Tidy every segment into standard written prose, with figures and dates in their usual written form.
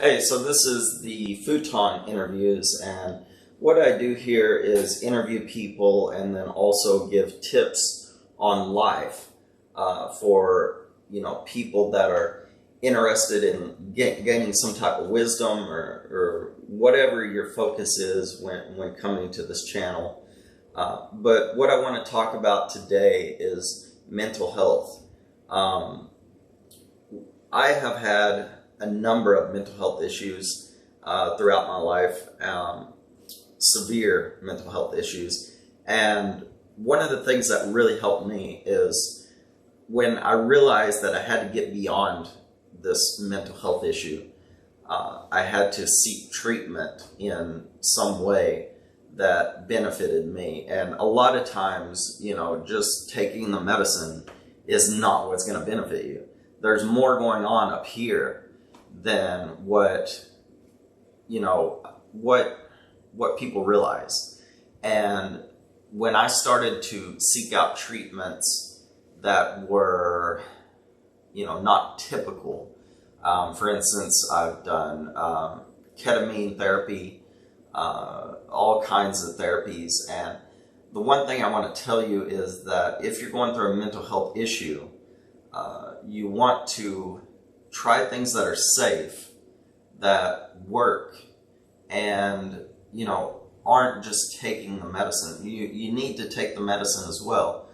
Hey, so this is the Futon interviews, and what I do here is interview people and then also give tips on life for people that are interested in gaining some type of wisdom or whatever your focus is when coming to this channel. But what I want to talk about today is mental health. I have had a number of mental health issues throughout my life, severe mental health issues. And one of the things that really helped me is when I realized that I had to get beyond this mental health issue, I had to seek treatment in some way that benefited me. And a lot of times, just taking the medicine is not what's going to benefit you. There's more going on up here than what people realize. And when I started to seek out treatments that were not typical, for instance, I've done ketamine therapy, all kinds of therapies. And the one thing I want to tell you is that if you're going through a mental health issue, you want to try things that are safe, that work, and aren't just taking the medicine. You need to take the medicine as well,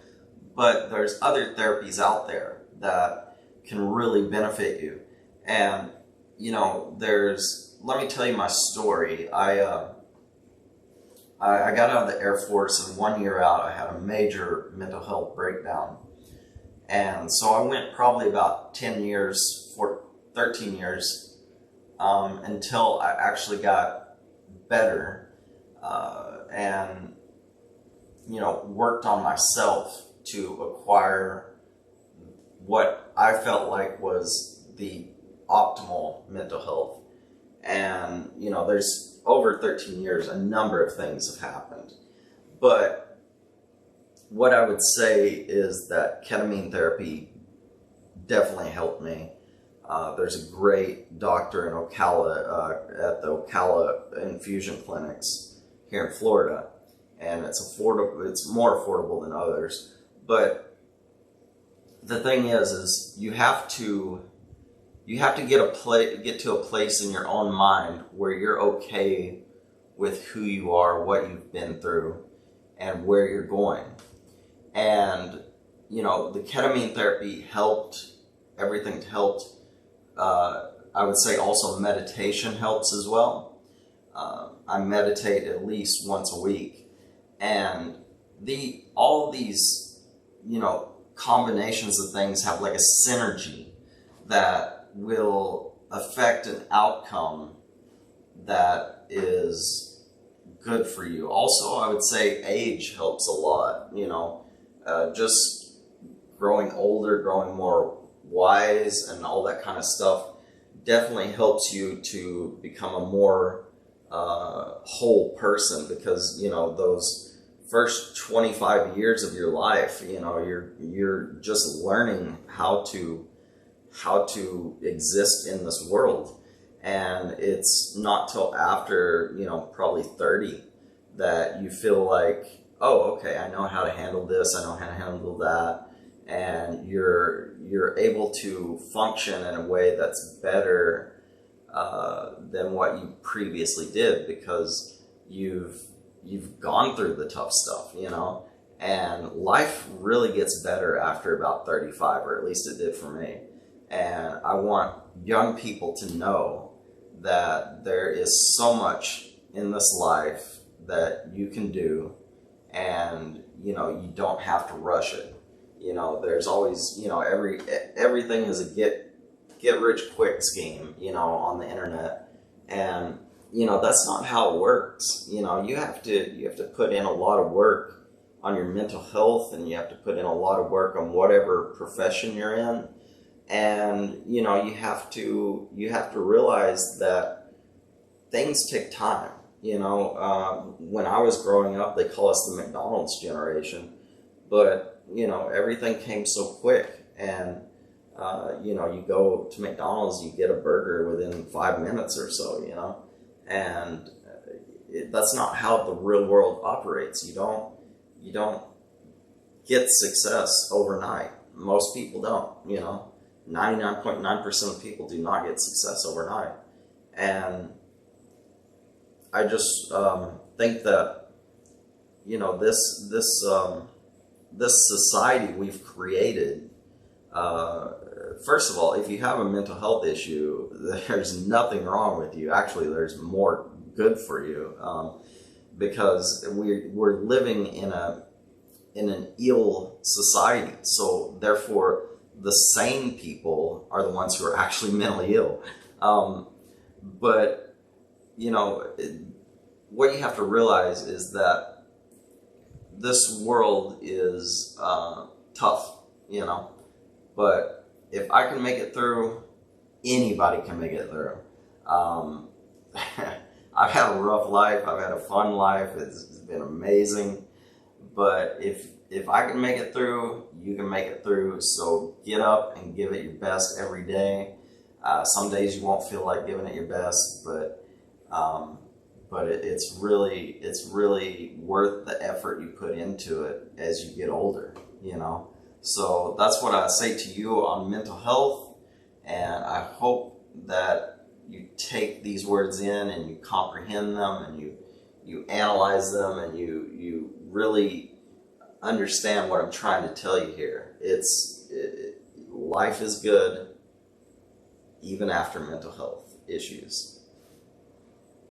but there's other therapies out there that can really benefit you. And let me tell you my story. I got out of the Air Force, and 1 year out I had a major mental health breakdown. And so I went probably about 13 years until I actually got better and worked on myself to acquire what I felt like was the optimal mental health. And there's over 13 years, a number of things have happened. But what I would say is that ketamine therapy definitely helped me. There's a great doctor in Ocala, at the Ocala Infusion Clinics here in Florida, and it's affordable. It's more affordable than others. But the thing is you have to get to a place in your own mind where you're okay with who you are, what you've been through, and where you're going. And the ketamine therapy helped. Everything helped. I would say also meditation helps as well. I meditate at least once a week, and all these combinations of things have like a synergy that will affect an outcome that is good for you. Also, I would say age helps a lot. Just growing older, growing more wise, and all that kind of stuff definitely helps you to become a more whole person, because those first 25 years of your life, you're just learning how to exist in this world. And it's not till after probably 30 that you feel like, oh, okay, I know how to handle this, I know how to handle that, and you're able to function in a way that's better than what you previously did, because you've gone through the tough stuff, and life really gets better after about 35, or at least it did for me. And I want young people to know that there is so much in this life that you can do, and you don't have to rush it. There's always everything is a get rich quick scheme on the internet, and that's not how it works. You have to put in a lot of work on your mental health, and you have to put in a lot of work on whatever profession you're in. And you have to realize that things take time. When I was growing up, they call us the McDonald's generation, but everything came so quick. And You go to McDonald's, you get a burger within 5 minutes or so, and that's not how the real world operates. You don't get success overnight. Most people don't, 99.9% of people do not get success overnight. And I just think that, this society we've created, first of all, if you have a mental health issue, there's nothing wrong with you. Actually, there's more good for you, because we're living in an ill society. So therefore, the sane people are the ones who are actually mentally ill. But what you have to realize is that this world is tough, but if I can make it through, anybody can make it through. I've had a rough life. I've had a fun life. It's been amazing. But if I can make it through, you can make it through. So get up and give it your best every day. Some days you won't feel like giving it your best, but it's really worth the effort you put into it as you get older, So that's what I say to you on mental health, and I hope that you take these words in and you comprehend them and you analyze them and you really understand what I'm trying to tell you here. Life is good even after mental health issues.